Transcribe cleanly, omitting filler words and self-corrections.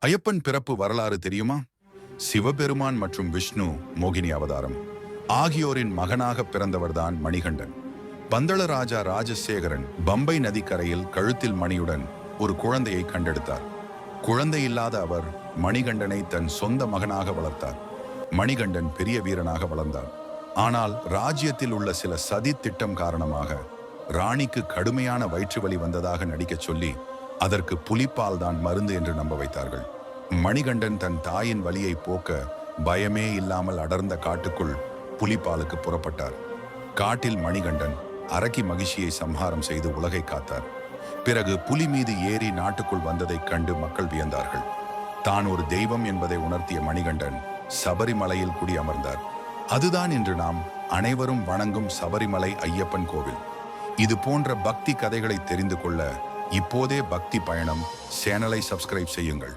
ஐயப்பன் பிறப்பு வரலாறு தெரியுமா? சிவபெருமான் மற்றும் விஷ்ணு மோகினி அவதாரம் ஆகியோரின் மகனாக பிறந்தவர்தான் மணிகண்டன். பந்தள ராஜா ராஜசேகரன் பம்பை நதிக்கரையில் கழுத்தில் மணியுடன் ஒரு குழந்தையை கண்டெடுத்தார். குழந்தை இல்லாத அவர் மணிகண்டனை தன் சொந்த மகனாக வளர்த்தார். மணிகண்டன் பெரிய வீரனாக வளர்ந்தார். ஆனால் ராஜ்யத்தில் உள்ள சில சதி திட்டம் காரணமாக ராணிக்கு கடுமையான வயிற்று வலி வந்ததாக நடிக்கச் சொல்லி அதற்கு புலிப்பால் தான் மருந்து என்று நம்ப வைத்தார்கள். மணிகண்டன் தன் தாயின் வலியை போக்க பயமே இல்லாமல் அடர்ந்த காட்டுக்குள் புலிப்பாலுக்கு புறப்பட்டார். காட்டில் மணிகண்டன் அரக்கி மகிழ்ச்சியை சம்ஹாரம் செய்து உலகை காத்தார். பிறகு புலி மீது ஏறி நாட்டுக்குள் வந்ததைக் கண்டு மக்கள் வியந்தார்கள். தான் ஒரு தெய்வம் என்பதை உணர்த்திய மணிகண்டன் சபரிமலையில் குடியமர்ந்தார். அதுதான் இன்று நாம் அனைவரும் வணங்கும் சபரிமலை ஐயப்பன் கோவில். இது போன்ற பக்தி கதைகளை தெரிந்து கொள்ள இப்போதே பக்தி பயணம் சேனலை சப்ஸ்கிரைப் செய்யுங்கள்.